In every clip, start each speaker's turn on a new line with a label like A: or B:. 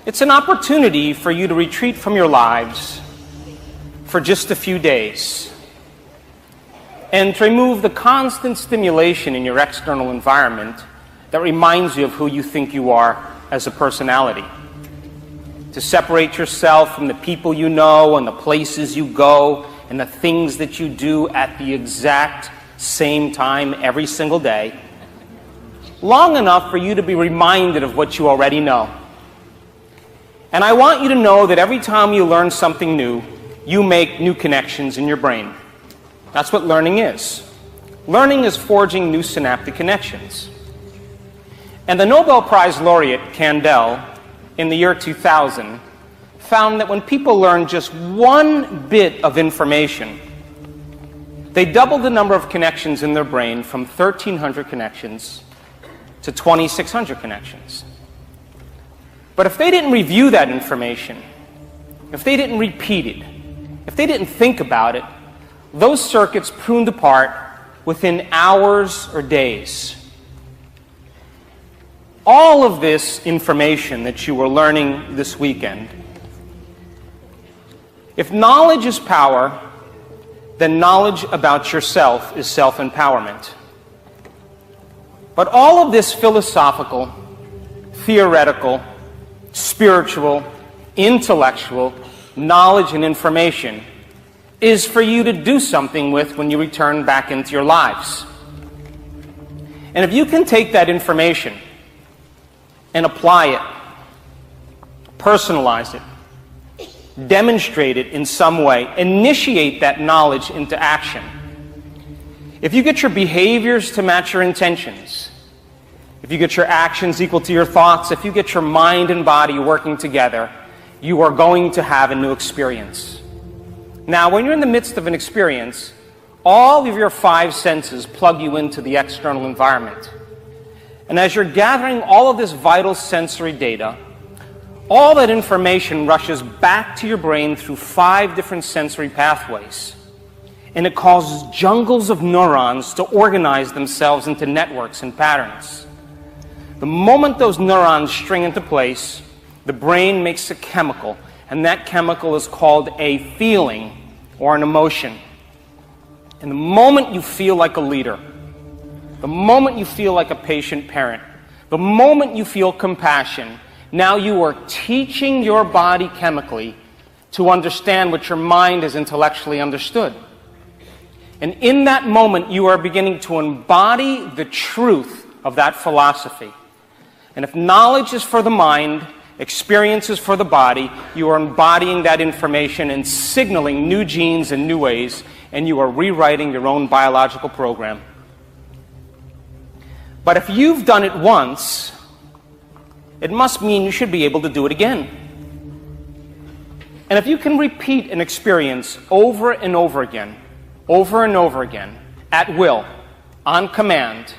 A: It's an opportunity for you to retreat from your lives for just a few days and to remove the constant stimulation in your external environment that reminds you of who you think you are as a personality. To separate yourself from the people you know and the places you go and the things that you do at the exact same time every single day, long enough for you to be reminded of what you already know. And I want you to know that every time you learn something new, you make new connections in your brain. That's what learning is. Learning is forging new synaptic connections. And the Nobel Prize laureate, Kandel, in the year 2000, found that when people learn just one bit of information, they doubled the number of connections in their brain from 1,300 connections to 2,600 connections. But if they didn't review that information, if they didn't repeat it, if they didn't think about it, those circuits pruned apart within hours or days. All of this information that you were learning this weekend, if knowledge is power, then knowledge about yourself is self-empowerment. But all of this philosophical, theoretical, spiritual, intellectual knowledge and information is for you to do something with when you return back into your lives. And if you can take that information and apply it, personalize it, demonstrate it in some way, initiate that knowledge into action. If you get your behaviors to match your intentions, if you get your actions equal to your thoughts, if you get your mind and body working together, you are going to have a new experience. Now, when you're in the midst of an experience, all of your five senses plug you into the external environment. And as you're gathering all of this vital sensory data, all that information rushes back to your brain through 5 different sensory pathways. And it causes jungles of neurons to organize themselves into networks and patterns. The moment those neurons string into place, the brain makes a chemical, and that chemical is called a feeling or an emotion. And the moment you feel like a leader, the moment you feel like a patient parent, the moment you feel compassion, now you are teaching your body chemically to understand what your mind has intellectually understood. And in that moment, you are beginning to embody the truth of that philosophy. And if knowledge is for the mind, experience is for the body, you are embodying that information and signaling new genes in new ways, and you are rewriting your own biological program. But if you've done it once, it must mean you should be able to do it again. And if you can repeat an experience over and over again, at will, on command,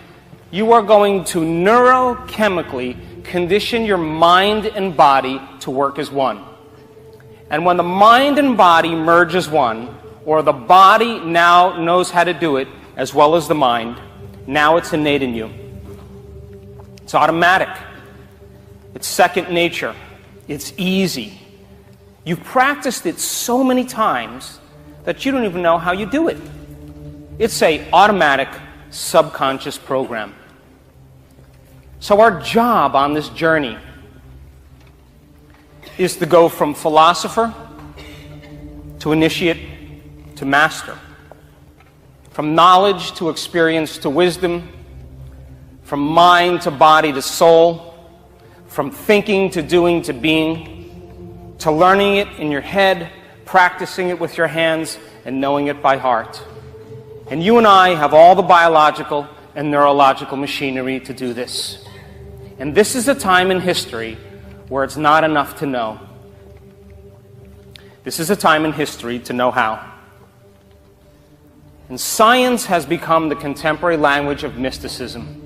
A: you are going to neurochemically condition your mind and body to work as one. And when the mind and body merge as one, or the body now knows how to do it as well as the mind, now it's innate in you. It's automatic. It's second nature. It's easy. You've practiced it so many times that you don't even know how you do it. It's an automatic subconscious program. So our job on this journey is to go from philosopher to initiate to master, from knowledge to experience to wisdom, from mind to body to soul, from thinking to doing to being, to learning it in your head, practicing it with your hands, and knowing it by heart. And you and I have all the biological and neurological machinery to do this. And this is a time in history where it's not enough to know. This is a time in history to know how. And science has become the contemporary language of mysticism.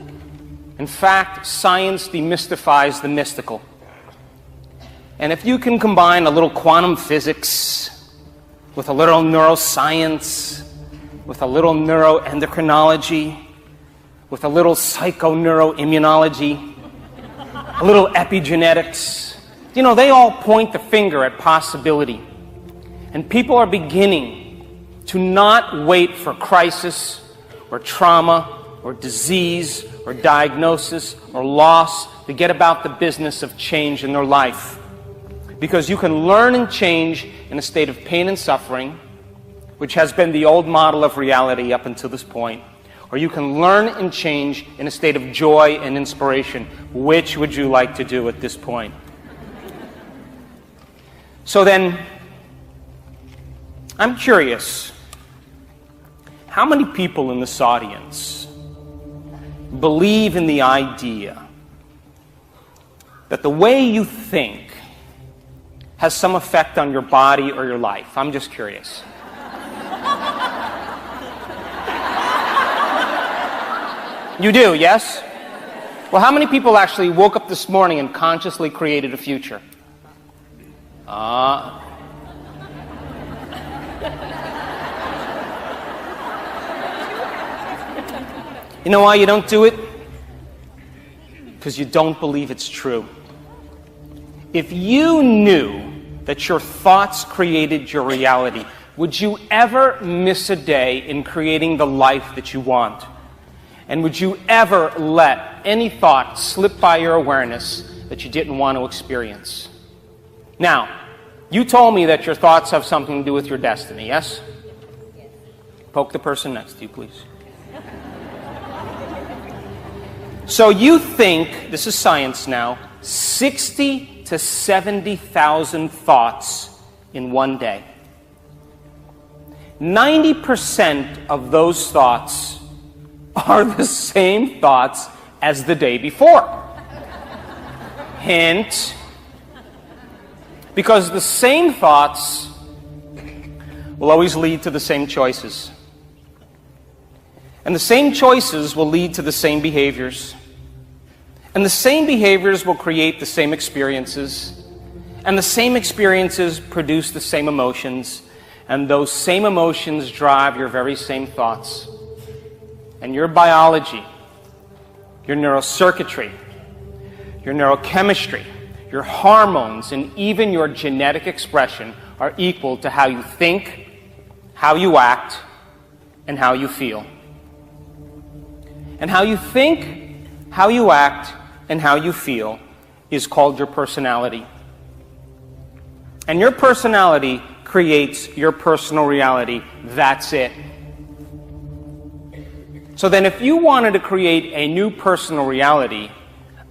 A: In fact, science demystifies the mystical. And if you can combine a little quantum physics with a little neuroscience, with a little neuroendocrinology, with a little psychoneuroimmunology, a little epigenetics, You know, they all point the finger at possibility. And people are beginning to not wait for crisis or trauma or disease or diagnosis or loss to get about the business of change in their life. Because you can learn and change in a state of pain and suffering, which has been the old model of reality up until this point, or you can learn and change in a state of joy and inspiration. Which would you like to do at this point? So then, I'm curious, how many people in this audience believe in the idea that the way you think has some effect on your body or your life? I'm just curious. You do, yes? Well, how many people actually woke up this morning and consciously created a future? You know why you don't do it? Because you don't believe it's true. If you knew that your thoughts created your reality, would you ever miss a day in creating the life that you want? And would you ever let any thought slip by your awareness that you didn't want to experience? Now, you told me that your thoughts have something to do with your destiny, yes? Poke the person next to you, please. So you think, this is science now, 60 to 70,000 thoughts in one day. 90% of those thoughts are the same thoughts as the day before. Hint, because the same thoughts will always lead to the same choices. And the same choices will lead to the same behaviors. And the same behaviors will create the same experiences. And the same experiences produce the same emotions. And those same emotions drive your very same thoughts. And your biology, your neurocircuitry, your neurochemistry, your hormones, and even your genetic expression are equal to how you think, how you act, and how you feel. And how you think, how you act, and how you feel is called your personality. And your personality creates your personal reality. That's it. So then if you wanted to create a new personal reality,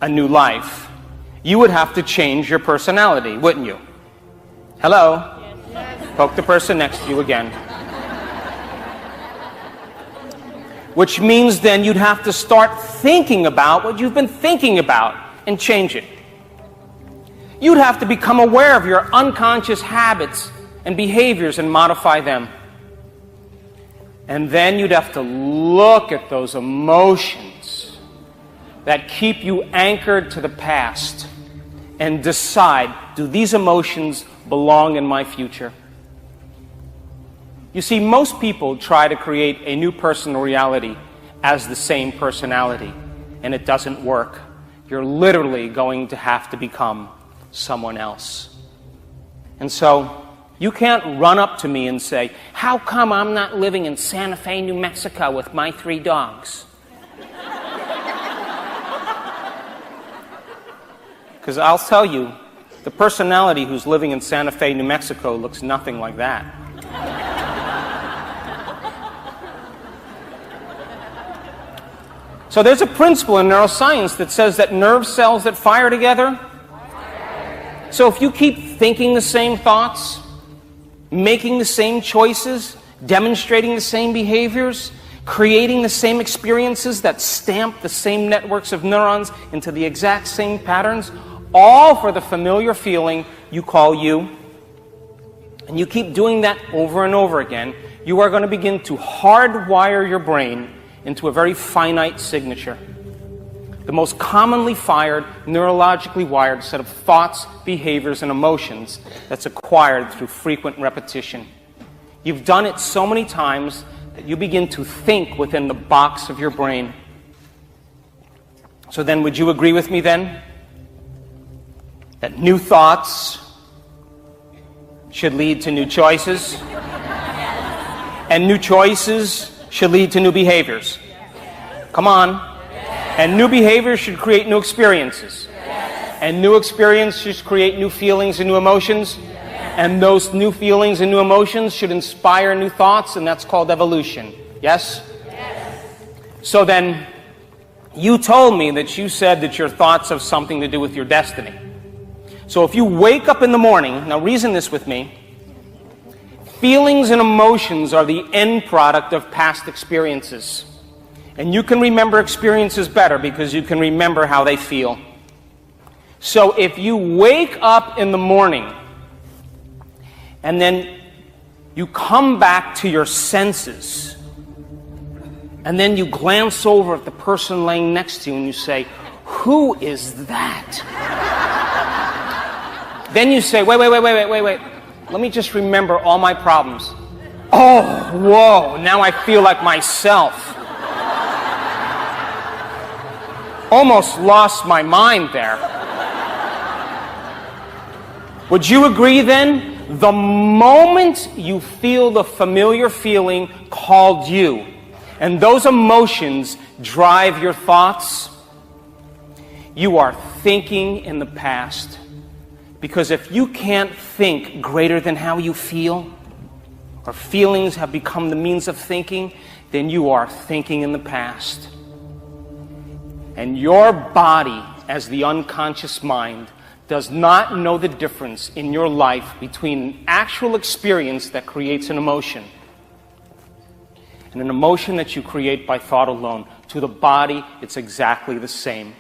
A: a new life, you would have to change your personality, wouldn't you? Hello? Yes. Poke the person next to you again. Which means then you'd have to start thinking about what you've been thinking about and change it. You'd have to become aware of your unconscious habits and behaviors and modify them. And then you'd have to look at those emotions that keep you anchored to the past and decide, do these emotions belong in my future? You see, most people try to create a new personal reality as the same personality, and it doesn't work. You're literally going to have to become someone else. And so, you can't run up to me and say, how come I'm not living in Santa Fe, New Mexico with my 3 dogs? Because I'll tell you, the personality who's living in Santa Fe, New Mexico looks nothing like that. So there's a principle in neuroscience that says that nerve cells that fire together. So if you keep thinking the same thoughts, making the same choices, demonstrating the same behaviors, creating the same experiences that stamp the same networks of neurons into the exact same patterns, all for the familiar feeling you call you, and you keep doing that over and over again, you are going to begin to hardwire your brain into a very finite signature. The most commonly fired, neurologically wired set of thoughts, behaviors, and emotions that's acquired through frequent repetition. You've done it so many times that you begin to think within the box of your brain. So then, would you agree with me then that new thoughts should lead to new choices, and new choices should lead to new behaviors. Come on. And new behaviors should create new experiences. And new experiences create new feelings and new emotions. And those new feelings and new emotions should inspire new thoughts, and that's called evolution. Yes? So then, you told me that you said that your thoughts have something to do with your destiny. So if you wake up in the morning, now reason this with me, feelings and emotions are the end product of past experiences. And you can remember experiences better because you can remember how they feel. So if you wake up in the morning and then you come back to your senses, and then you glance over at the person laying next to you and you say, "Who is that?" Then you say, wait. Let me just remember all my problems. Oh, whoa, now I feel like myself. Almost lost my mind there. Would you agree then? The moment you feel the familiar feeling called you, and those emotions drive your thoughts, you are thinking in the past. Because if you can't think greater than how you feel, or feelings have become the means of thinking, then you are thinking in the past. And your body, as the unconscious mind, does not know the difference in your life between an actual experience that creates an emotion and an emotion that you create by thought alone. To the body, it's exactly the same.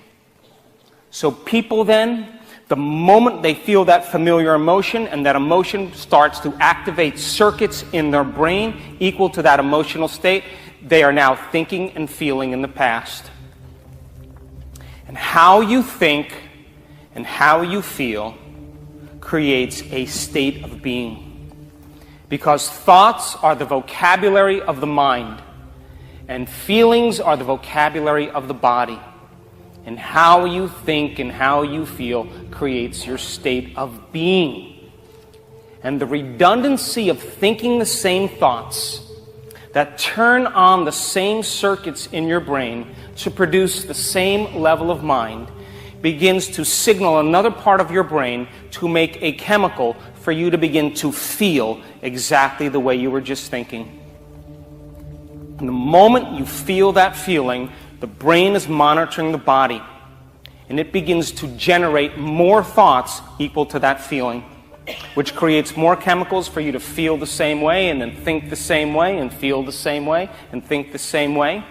A: So people then, the moment they feel that familiar emotion, and that emotion starts to activate circuits in their brain equal to that emotional state, they are now thinking and feeling in the past. And how you think and how you feel creates a state of being. Because thoughts are the vocabulary of the mind, and feelings are the vocabulary of the body. And how you think and how you feel creates your state of being. And the redundancy of thinking the same thoughts that turn on the same circuits in your brain to produce the same level of mind begins to signal another part of your brain to make a chemical for you to begin to feel exactly the way you were just thinking. And the moment you feel that feeling, the brain is monitoring the body, and it begins to generate more thoughts equal to that feeling, which creates more chemicals for you to feel the same way, and then think the same way, and feel the same way, and think the same way.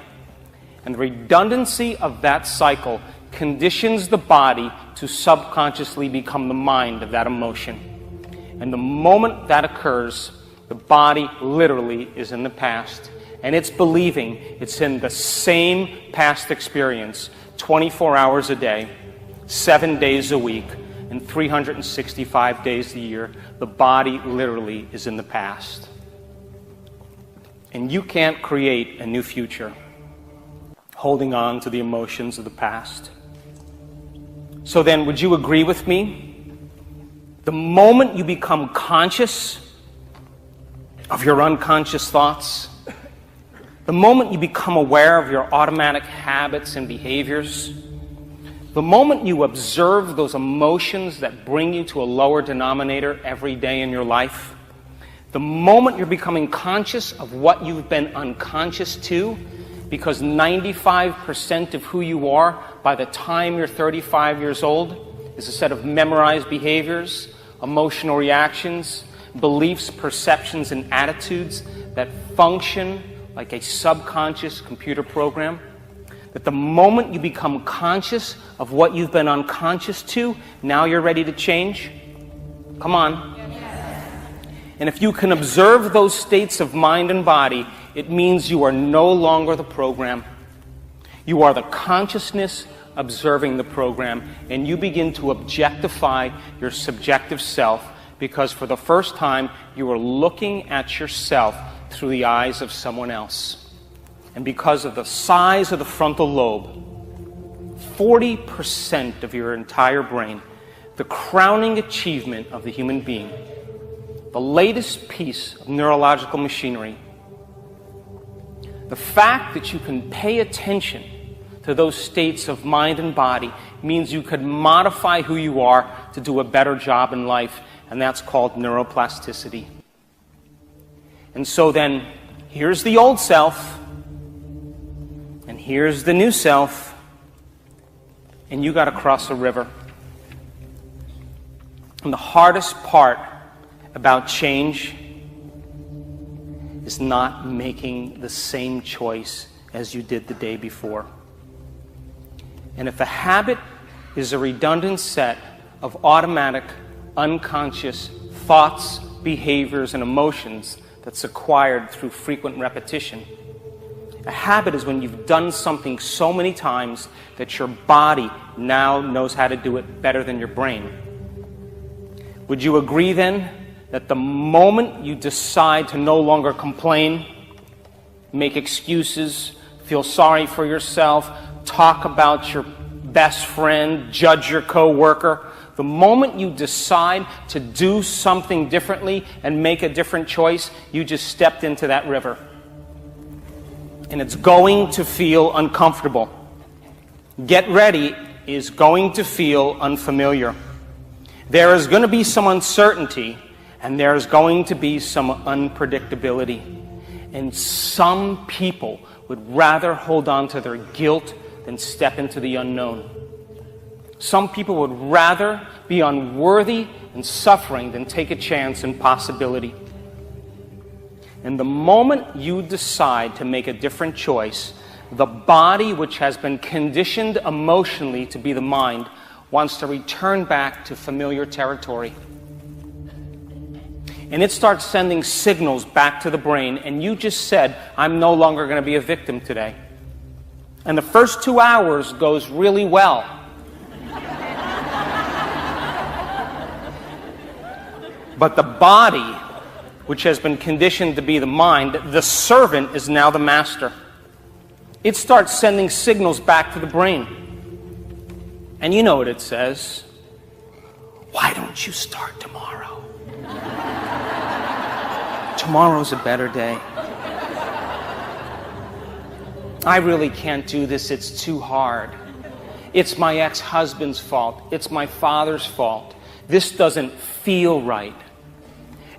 A: And the redundancy of that cycle conditions the body to subconsciously become the mind of that emotion. And the moment that occurs, the body literally is in the past. And it's believing it's in the same past experience 24 hours a day, 7 days a week, and 365 days a year. The body literally is in the past. And you can't create a new future holding on to the emotions of the past. So then, would you agree with me? The moment you become conscious of your unconscious thoughts, the moment you become aware of your automatic habits and behaviors, the moment you observe those emotions that bring you to a lower denominator every day in your life, the moment you're becoming conscious of what you've been unconscious to, because 95% of who you are by the time you're 35 years old is a set of memorized behaviors, emotional reactions, beliefs, perceptions, and attitudes that function like a subconscious computer program, that the moment you become conscious of what you've been unconscious to, now you're ready to change? Come on. Yes. And if you can observe those states of mind and body, it means you are no longer the program. You are the consciousness observing the program, and you begin to objectify your subjective self, because for the first time you are looking at yourself through the eyes of someone else. And because of the size of the frontal lobe, 40% of your entire brain, the crowning achievement of the human being, the latest piece of neurological machinery, the fact that you can pay attention to those states of mind and body means you could modify who you are to do a better job in life, and that's called neuroplasticity. And so then, here's the old self, and here's the new self, and you got to cross a river. And the hardest part about change is not making the same choice as you did the day before. And if a habit is a redundant set of automatic, unconscious thoughts, behaviors, and emotions that's acquired through frequent repetition, a habit is when you've done something so many times that your body now knows how to do it better than your brain. Would you agree then that the moment you decide to no longer complain, make excuses, feel sorry for yourself, talk about your best friend, judge your coworker, the moment you decide to do something differently and make a different choice, you just stepped into that river. And it's going to feel uncomfortable. Get ready is going to feel unfamiliar. There is going to be some uncertainty, and there is going to be some unpredictability. And some people would rather hold on to their guilt than step into the unknown. Some people would rather be unworthy and suffering than take a chance in possibility. And the moment you decide to make a different choice, the body, which has been conditioned emotionally to be the mind, wants to return back to familiar territory. And it starts sending signals back to the brain, and you just said, I'm no longer going to be a victim today. And the first 2 hours goes really well. But the body, which has been conditioned to be the mind, the servant is now the master. It starts sending signals back to the brain. And you know what it says. Why don't you start tomorrow? Tomorrow's a better day. I really can't do this. It's too hard. It's my ex-husband's fault. It's my father's fault. This doesn't feel right.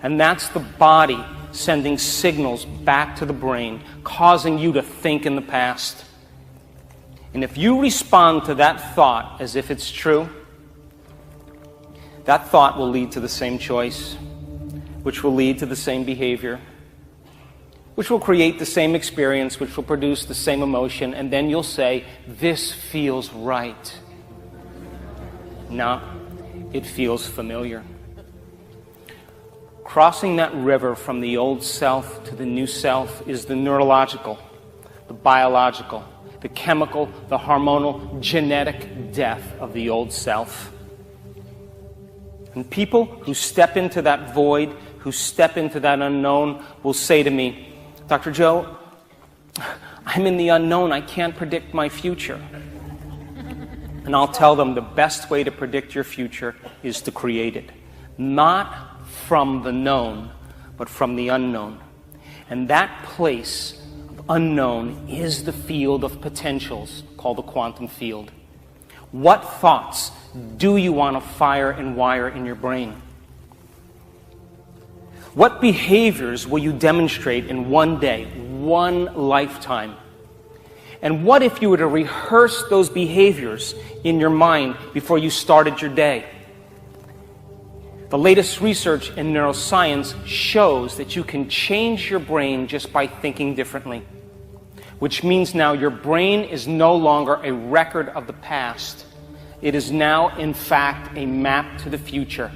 A: And that's the body sending signals back to the brain, causing you to think in the past. And if you respond to that thought as if it's true, that thought will lead to the same choice, which will lead to the same behavior, which will create the same experience, which will produce the same emotion, and then you'll say, this feels right. No, it feels familiar. Crossing that river from the old self to the new self is the neurological, the biological, the chemical, the hormonal, genetic death of the old self. And people who step into that void, who step into that unknown, will say to me, Dr. Joe, I'm in the unknown. I can't predict my future. And I'll tell them the best way to predict your future is to create it. Not from the known, but from the unknown. And that place of unknown is the field of potentials called the quantum field. What thoughts do you want to fire and wire in your brain? What behaviors will you demonstrate in one day, one lifetime? And what if you were to rehearse those behaviors in your mind before you started your day? The latest research in neuroscience shows that you can change your brain just by thinking differently, which means now your brain is no longer a record of the past. It is now, in fact, a map to the future.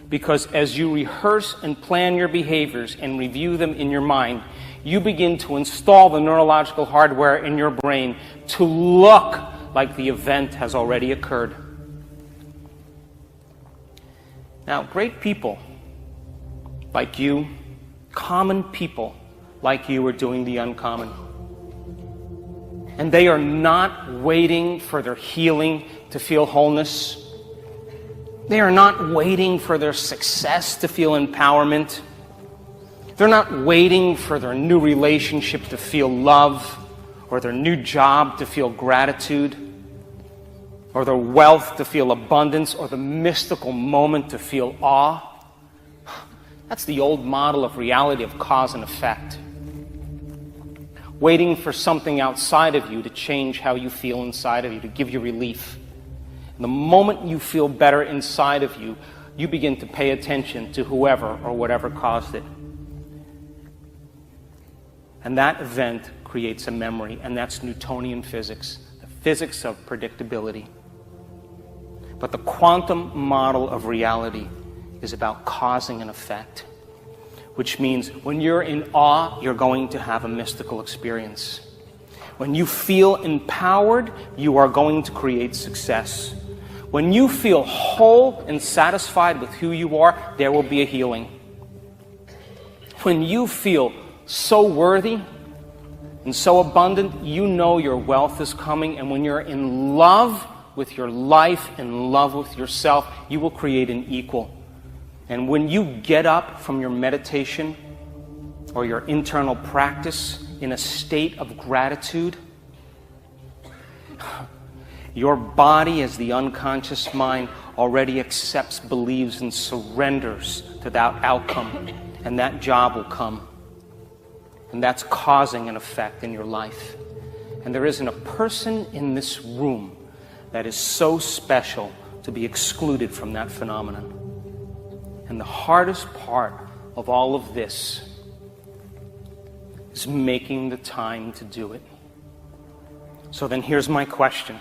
A: Because as you rehearse and plan your behaviors and review them in your mind, you begin to install the neurological hardware in your brain to look like the event has already occurred. Now, great people like you, common people like you, are doing the uncommon. And they are not waiting for their healing to feel wholeness. They are not waiting for their success to feel empowerment. They're not waiting for their new relationship to feel love, or their new job to feel gratitude, or their wealth to feel abundance, or the mystical moment to feel awe. That's the old model of reality of cause and effect. Waiting for something outside of you to change how you feel inside of you, to give you relief. And the moment you feel better inside of you, you begin to pay attention to whoever or whatever caused it. And that event creates a memory, and that's Newtonian physics, the physics of predictability. But the quantum model of reality is about causing an effect, which means when you're in awe, you're going to have a mystical experience. When you feel empowered, you are going to create success. When you feel whole and satisfied with who you are, there will be a healing. When you feel so worthy and so abundant, you know your wealth is coming. And when you're in love with your life, in love with yourself, you will create an equal. And when you get up from your meditation or your internal practice in a state of gratitude, your body, as the unconscious mind, already accepts, believes, and surrenders to that outcome. And that job will come. And that's causing an effect in your life. And there isn't a person in this room that is so special to be excluded from that phenomenon. And the hardest part of all of this is making the time to do it. So then here's my question.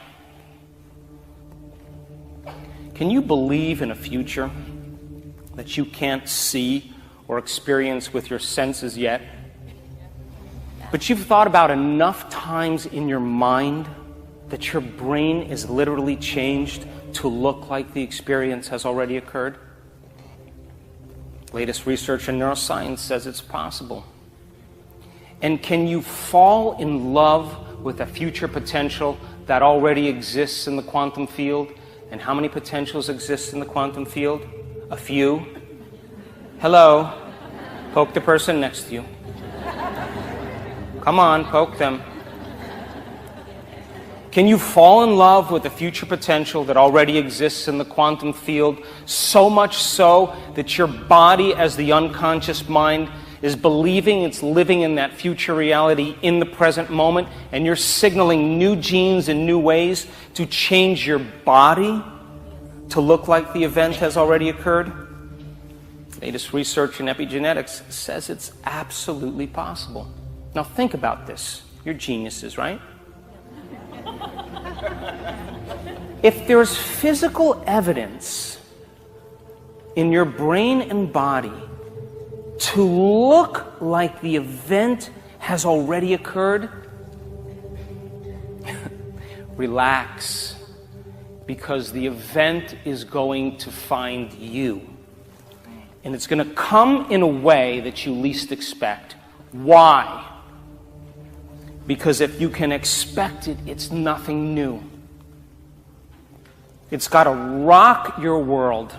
A: Can you believe in a future that you can't see or experience with your senses yet, but you've thought about enough times in your mind that your brain is literally changed to look like the experience has already occurred? Latest research in neuroscience says it's possible. And can you fall in love with a future potential that already exists in the quantum field? And how many potentials exist in the quantum field? A few. Hello. Poke the person next to you. Come on, poke them. Can you fall in love with the future potential that already exists in the quantum field, so much so that your body, as the unconscious mind, is believing it's living in that future reality in the present moment, and you're signaling new genes in new ways to change your body to look like the event has already occurred? Latest research in epigenetics says it's absolutely possible. Now think about this. You're geniuses, right? If there's physical evidence in your brain and body to look like the event has already occurred, relax, because the event is going to find you. And it's going to come in a way that you least expect. Why? Because if you can expect it, it's nothing new. It's got to rock your world.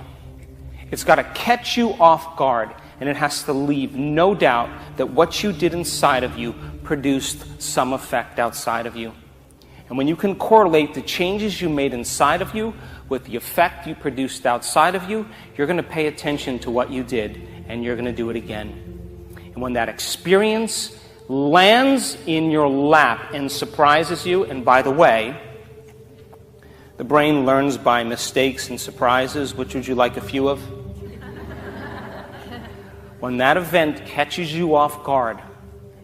A: It's got to catch you off guard. And it has to leave no doubt that what you did inside of you produced some effect outside of you. And when you can correlate the changes you made inside of you with the effect you produced outside of you, you're going to pay attention to what you did, and you're going to do it again. And when that experience lands in your lap and surprises you, and by the way, the brain learns by mistakes and surprises. Which would you like a few of? When that event catches you off guard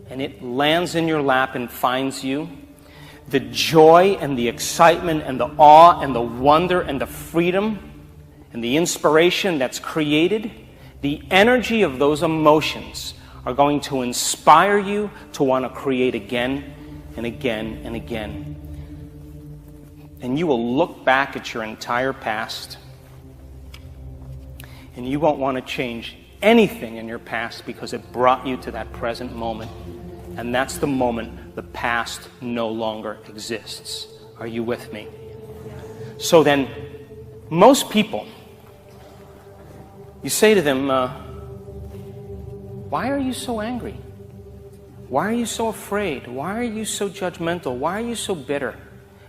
A: and it lands in your lap and finds you, the joy and the excitement and the awe and the wonder and the freedom and the inspiration that's created, the energy of those emotions are going to inspire you to want to create again and again and again. And you will look back at your entire past and you won't want to change anything in your past because it brought you to that present moment. And that's the moment the past no longer exists. Are you with me? So then, most people You say to them, why are you so angry? Why are you so afraid? Why are you so judgmental? Why are you so bitter?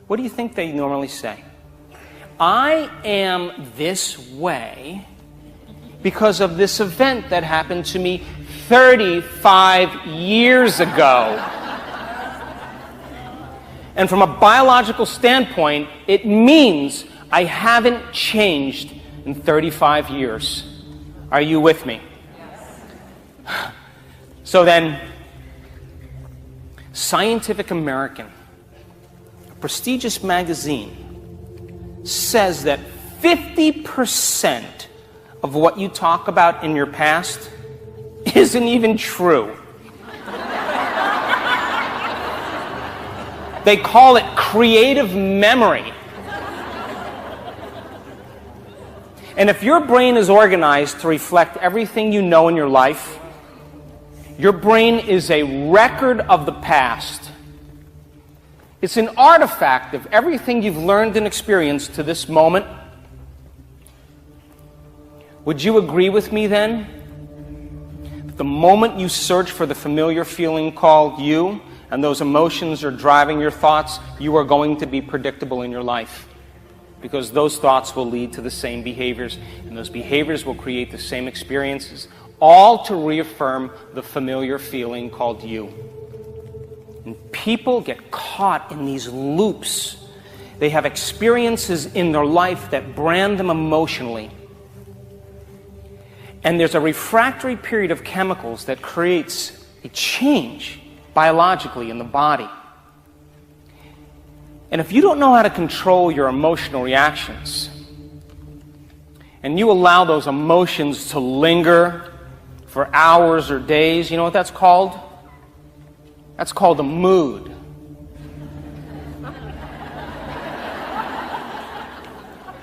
A: What do you think they normally say? I am this way because of this event that happened to me 35 years ago. And from a biological standpoint, it means I haven't changed in 35 years. Are you with me? Yes. So then, Scientific American, a prestigious magazine, says that 50% of what you talk about in your past isn't even true. They call it creative memory. And if your brain is organized to reflect everything you know in your life, your brain is a record of the past. It's an artifact of everything you've learned and experienced to this moment. Would you agree with me then? That the moment you search for the familiar feeling called you, and those emotions are driving your thoughts, you are going to be predictable in your life. Because those thoughts will lead to the same behaviors, and those behaviors will create the same experiences, all to reaffirm the familiar feeling called you. And people get caught in these loops. They have experiences in their life that brand them emotionally. And there's a refractory period of chemicals that creates a change biologically in the body. And if you don't know how to control your emotional reactions, and you allow those emotions to linger for hours or days, you know what that's called? That's called a mood.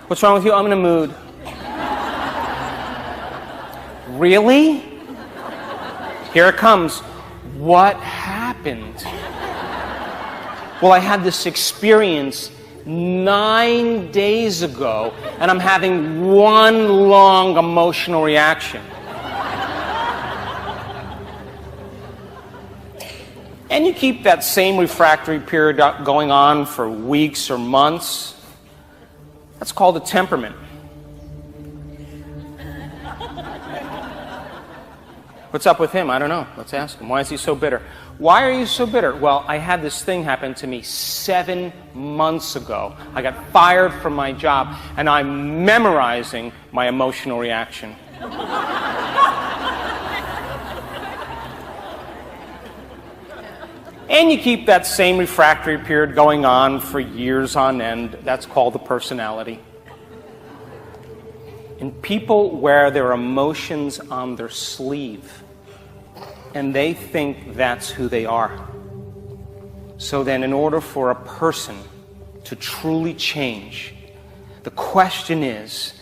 A: What's wrong with you? I'm in a mood. Really? Here it comes. What happened? Well, I had this experience 9 days ago, and I'm having one long emotional reaction. And you keep that same refractory period going on for weeks or months. That's called a temperament. What's up with him? I don't know. Let's ask him. Why is he so bitter? Why are you so bitter? Well, I had this thing happen to me 7 months ago. I got fired from my job, and I'm memorizing my emotional reaction. And you keep that same refractory period going on for years on end. That's called the personality. And people wear their emotions on their sleeve, and they think that's who they are. So then, in order for a person to truly change, the question is,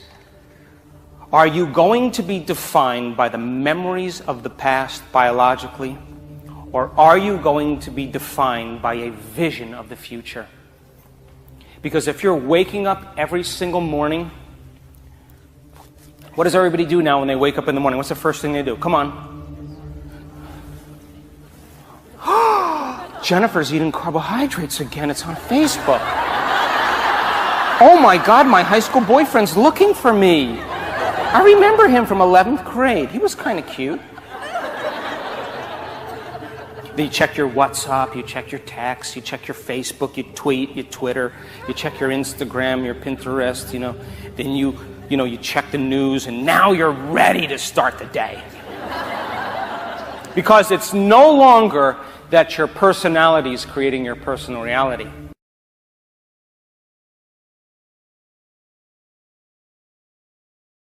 A: are you going to be defined by the memories of the past biologically, or are you going to be defined by a vision of the future? Because if you're waking up every single morning, what does everybody do now when they wake up in the morning? What's the first thing they do? Come on. Jennifer's eating carbohydrates again. It's on Facebook. Oh my God, my high school boyfriend's looking for me. I remember him from 11th grade. He was kind of cute. Then you check your WhatsApp, you check your text, you check your Facebook, you tweet, you Twitter, you check your Instagram, your Pinterest, Then you check the news, and now you're ready to start the day. Because it's no longer that your personality is creating your personal reality.